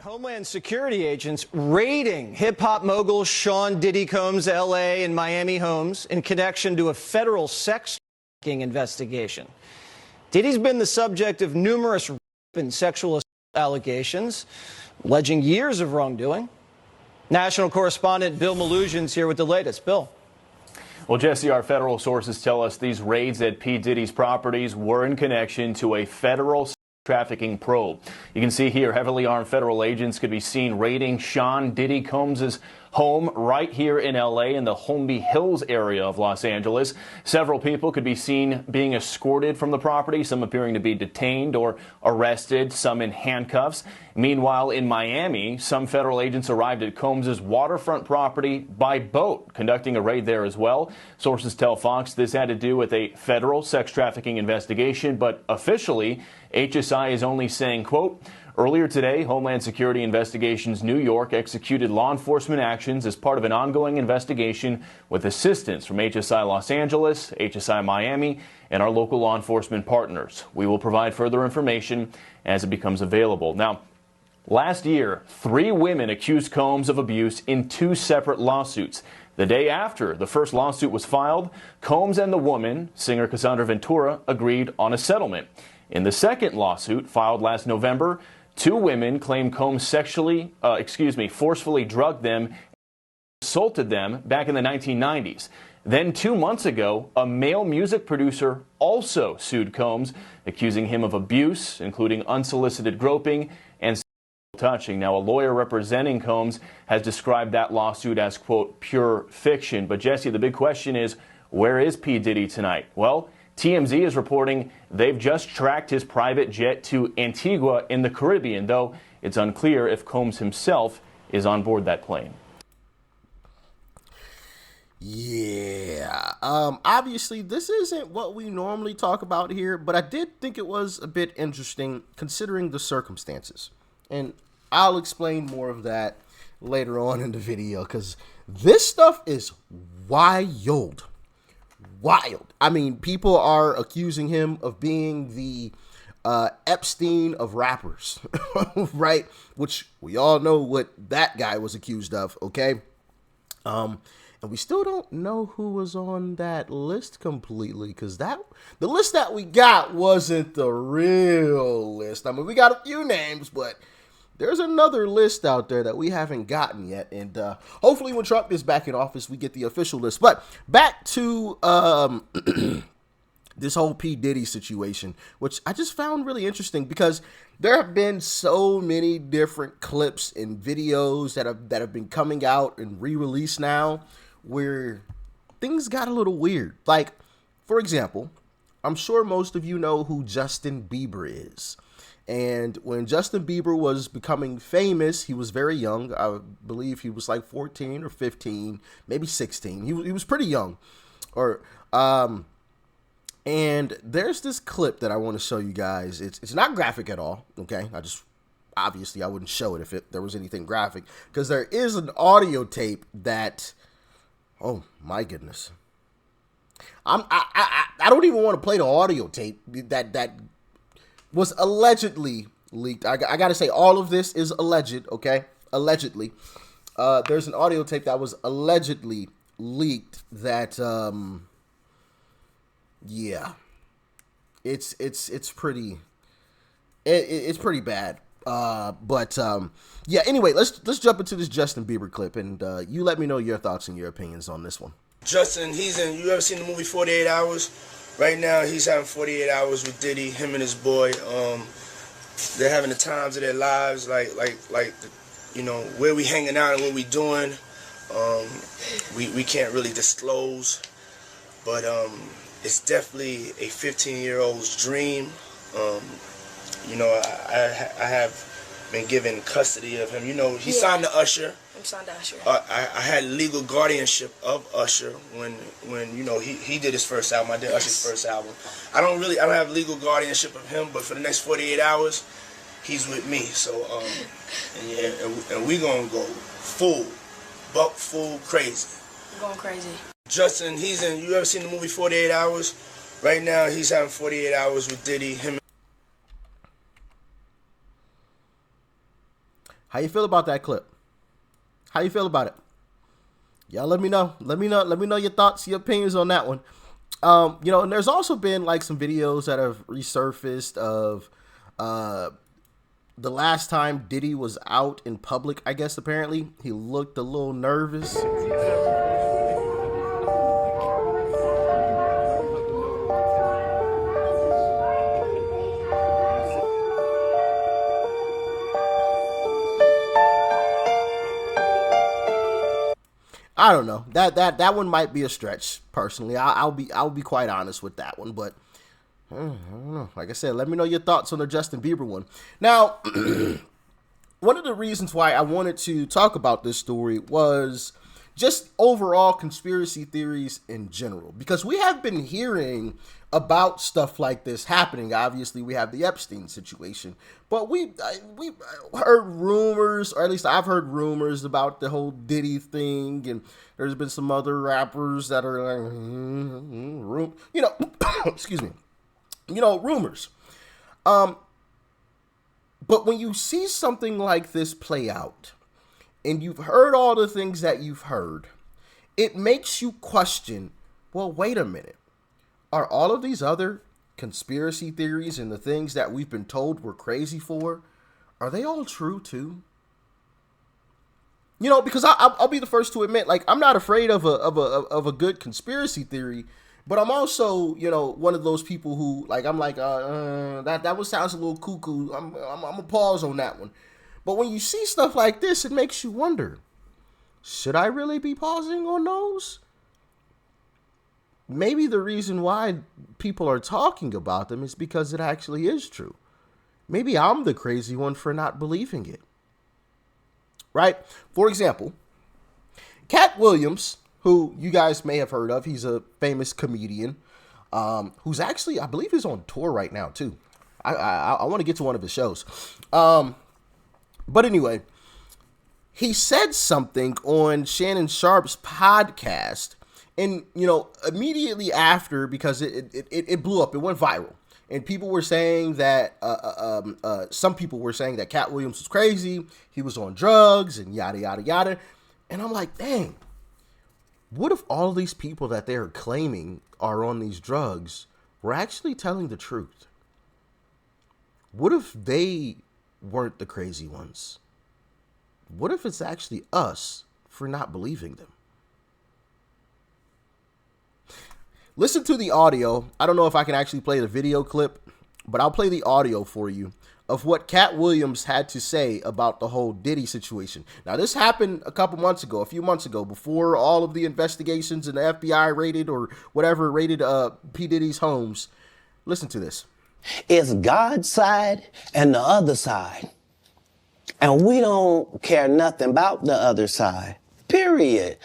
Homeland Security agents raiding hip-hop mogul Sean Diddy Combs' L.A. and Miami homes in connection to a federal sex trafficking investigation. Diddy's been the subject of numerous rape and sexual assault allegations, alleging years of wrongdoing. National correspondent Bill Malusian's here with the latest. Bill. Well, Jesse, our federal sources tell us these raids at P. Diddy's properties were in connection to a federal trafficking probe. You can see here heavily armed federal agents could be seen raiding Sean Diddy Combs' home right here in L.A. in the Holmby Hills area of Los Angeles. Several people could be seen being escorted from the property, some appearing to be detained or arrested, some in handcuffs. Meanwhile, in Miami, some federal agents arrived at Combs' waterfront property by boat, conducting a raid there as well. Sources tell Fox this had to do with a federal sex trafficking investigation, but officially, HSI is only saying, quote, earlier today, Homeland Security Investigations New York executed law enforcement actions as part of an ongoing investigation with assistance from HSI Los Angeles, HSI Miami, and our local law enforcement partners. We will provide further information as it becomes available. Now, last year, 3 women accused Combs of abuse in 2 separate lawsuits. The day after the first lawsuit was filed, Combs and the woman, singer Cassandra Ventura, agreed on a settlement. In the second lawsuit, filed last November, 2 women claimed Combs forcefully drugged them and assaulted them back in the 1990s. Then 2 months ago, a male music producer also sued Combs, accusing him of abuse, including unsolicited groping and sexual touching. Now, a lawyer representing Combs has described that lawsuit as, quote, pure fiction. But, Jesse, the big question is, where is P. Diddy tonight? Well, TMZ is reporting they've just tracked his private jet to Antigua in the Caribbean, though it's unclear if Combs himself is on board that plane. Yeah, obviously this isn't what we normally talk about here, but I did think it was a bit interesting considering the circumstances. And I'll explain more of that later on in the video because this stuff is wild. I mean, people are accusing him of being the Epstein of rappers, right? Which we all know what that guy was accused of, okay? And we still don't know who was on that list completely because the list that we got wasn't the real list. I mean, we got a few names, but there's another list out there that we haven't gotten yet, and hopefully when Trump is back in office, we get the official list. But back to this whole P. Diddy situation, which I just found really interesting because there have been so many different clips and videos that have been coming out and re-released now where things got a little weird. Like, for example, I'm sure most of you know who Justin Bieber is. And when Justin Bieber was becoming famous, he was very young. I believe he was like 14 or 15, maybe 16. He was pretty young. And there's this clip that I want to show you guys. It's not graphic at all, okay? Obviously I wouldn't show it if there was anything graphic because there is an audio tape that, oh my goodness. I don't even want to play the audio tape that was allegedly leaked. I got to say, all of this is alleged, okay? Allegedly. There's an audio tape that was allegedly leaked that, yeah. It's pretty bad. Yeah, anyway, let's jump into this Justin Bieber clip, and you let me know your thoughts and your opinions on this one. Justin, you ever seen the movie 48 Hours? Right now, he's having 48 hours with Diddy, him and his boy. They're having the times of their lives, like you know, where we hanging out and what we doing. We can't really disclose, but it's definitely a 15-year-old's dream. You know, I have been given custody of him. You know, he signed to Usher. I'm signed to Usher. I had legal guardianship of Usher when you know he did his first album. I did Usher's first album. I don't have legal guardianship of him, but for the next 48 hours, he's with me. So and we gonna go buck full crazy. I'm going crazy. Justin, you ever seen the movie 48 Hours? Right now, he's having 48 hours with Diddy, him. How you feel about that clip? How you feel about it? Y'all let me know. Let me know your thoughts, your opinions on that one. And there's also been like some videos that have resurfaced of the last time Diddy was out in public. I guess apparently he looked a little nervous. I don't know. That one might be a stretch. Personally, I'll be quite honest with that one. But I don't know. Like I said, let me know your thoughts on the Justin Bieber one. Now, one of the reasons why I wanted to talk about this story was just overall conspiracy theories in general, because we have been hearing about stuff like this happening. Obviously, we have the Epstein situation, but we heard rumors, or at least I've heard rumors about the whole Diddy thing, and there's been some other rappers that are like, excuse me, rumors. But when you see something like this play out, and you've heard all the things that you've heard, it makes you question, well, wait a minute. Are all of these other conspiracy theories and the things that we've been told we're crazy for, are they all true too? Because I'll be the first to admit, like, I'm not afraid of a good conspiracy theory, but I'm also, one of those people who, like, I'm like, that one sounds a little cuckoo. I'm gonna pause on that one. But when you see stuff like this, it makes you wonder, should I really be pausing on those? Maybe the reason why people are talking about them is because it actually is true. Maybe I'm the crazy one for not believing it. Right? For example, Cat Williams, who you guys may have heard of, he's a famous comedian who's actually, I believe he's on tour right now too. I want to get to one of his shows. But anyway, he said something on Shannon Sharp's podcast, and, immediately after, because it blew up, it went viral, and people were saying that, some people were saying that Cat Williams was crazy, he was on drugs, and yada, yada, yada. And I'm like, dang, what if all these people that they're claiming are on these drugs were actually telling the truth? What if they weren't the crazy ones? What if it's actually us for not believing them? Listen to the audio. I don't know if I can actually play the video clip, but I'll play the audio for you of what Cat Williams had to say about the whole Diddy situation. Now, this happened a few months ago, before all of the investigations and the FBI raided or whatever raided P. Diddy's homes. Listen to this. It's God's side and the other side. And we don't care nothing about the other side. Period.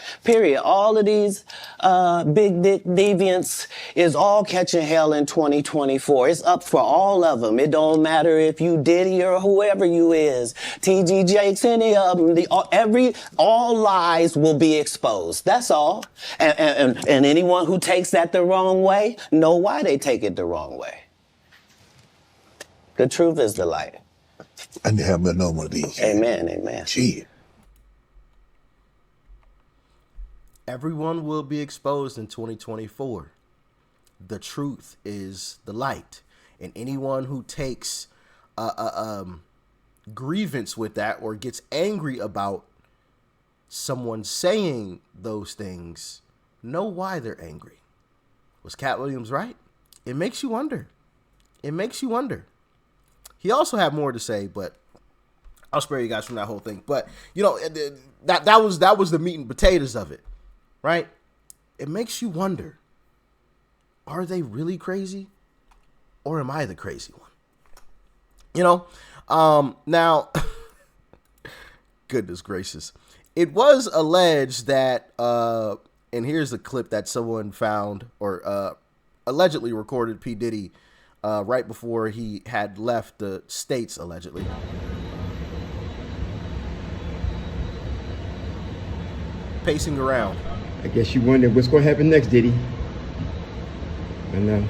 All of these big dick deviants is all catching hell in 2024. It's up for all of them. It don't matter if you Diddy or whoever you is. TG Jakes, any of them. All lies will be exposed. That's all. And anyone who takes that the wrong way, know why they take it the wrong way. The truth is the light. I need to have another one of these. Amen, amen. Gee. Everyone will be exposed in 2024. The truth is the light. And anyone who takes grievance with that or gets angry about someone saying those things, know why they're angry. Was Cat Williams right? It makes you wonder. He also had more to say, but I'll spare you guys from that whole thing. But, that was the meat and potatoes of it. Right? It makes you wonder, are they really crazy, or am I the crazy one? Now, goodness gracious. It was alleged that, and here's a clip that someone found, or allegedly recorded P. Diddy right before he had left the States, allegedly. Pacing around. I guess you wonder what's going to happen next, Diddy. I know.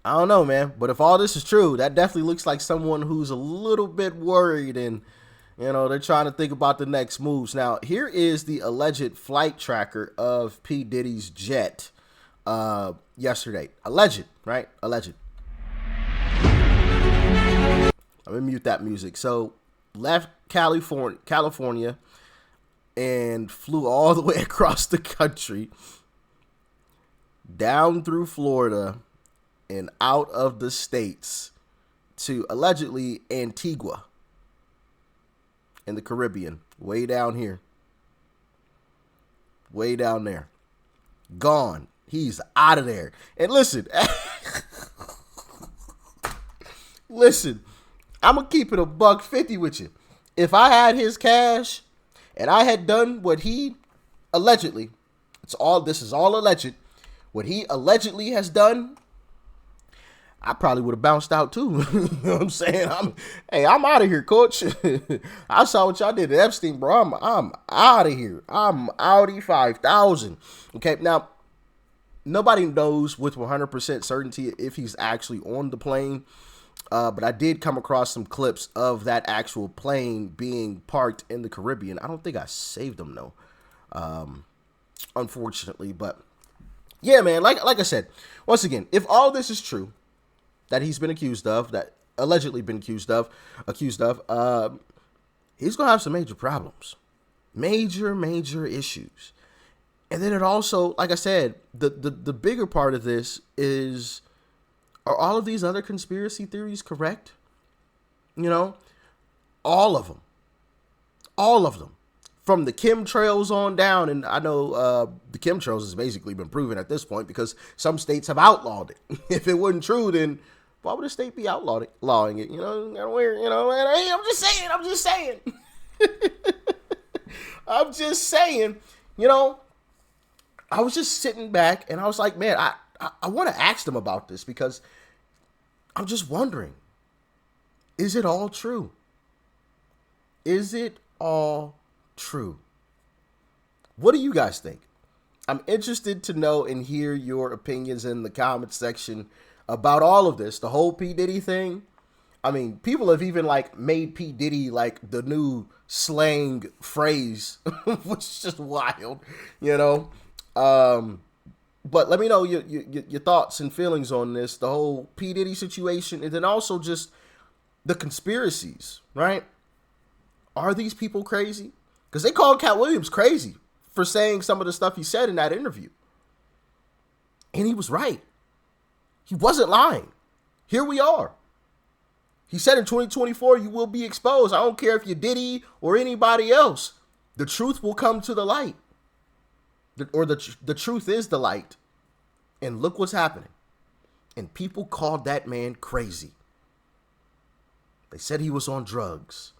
I don't know, man. But if all this is true, that definitely looks like someone who's a little bit worried, and they're trying to think about the next moves. Now, here is the alleged flight tracker of P. Diddy's jet yesterday. Alleged, right? Alleged. Let me mute that music. So, left California and flew all the way across the country, down through Florida, and out of the States to allegedly Antigua in the Caribbean, way down here. Way down there. Gone. He's out of there. And listen, listen, I'm going to keep it $150 with you. If I had his cash and I had done what he allegedly, this is all alleged, what he allegedly has done, I probably would have bounced out too. You know what I'm saying? I'm out of here, coach. I saw what y'all did to Epstein, bro. I'm out of here. I'm Audi 5000. Okay, now nobody knows with 100% certainty if he's actually on the plane. But I did come across some clips of that actual plane being parked in the Caribbean. I don't think I saved them though, unfortunately. But yeah, man, like I said, once again, if all this is true, that he's been accused of, that allegedly been accused of, he's gonna have some major problems, major issues. And then it also, like I said, the bigger part of this is, are all of these other conspiracy theories correct? All of them, from the chemtrails on down. And I know the chemtrails has basically been proven at this point because some states have outlawed it. If it wasn't true, then why would a state be outlawing it? Weird, I'm just saying. I'm just saying, I was just sitting back and I was like, man, I want to ask them about this because I'm just wondering, is it all true? Is it all true? What do you guys think? I'm interested to know and hear your opinions in the comment section about all of this, the whole P. Diddy thing. I mean, people have even made P. Diddy the new slang phrase, which is just wild, But let me know your thoughts and feelings on this, the whole P. Diddy situation, and then also just the conspiracies, right? Are these people crazy? Because they called Cat Williams crazy for saying some of the stuff he said in that interview. And he was right. He wasn't lying. Here we are. He said in 2024, you will be exposed. I don't care if you're Diddy or anybody else. The truth will come to the light. The truth is the light. And look what's happening. And people called that man crazy. They said he was on drugs.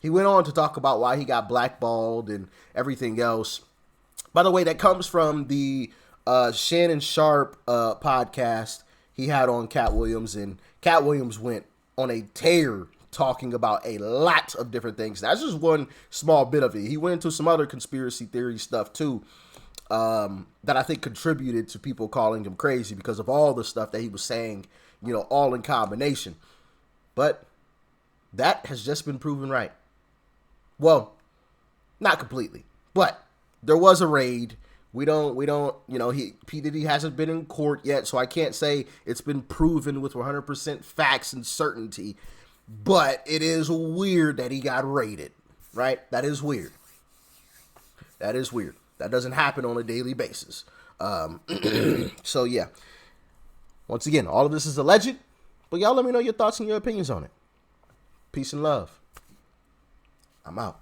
He went on to talk about why he got blackballed and everything else. By the way, that comes from the Shannon Sharp podcast he had on Cat Williams. And Cat Williams went on a tear talking about a lot of different things. That's just one small bit of it. He went into some other conspiracy theory stuff too, that I think contributed to people calling him crazy because of all the stuff that he was saying, all in combination. But that has just been proven right. Well, not completely, but there was a raid. We don't, P. Diddy hasn't been in court yet, so I can't say it's been proven with 100% facts and certainty. But it is weird that he got raided, right? That is weird. That is weird. That doesn't happen on a daily basis. So, yeah. Once again, all of this is alleged. But y'all let me know your thoughts and your opinions on it. Peace and love. I'm out.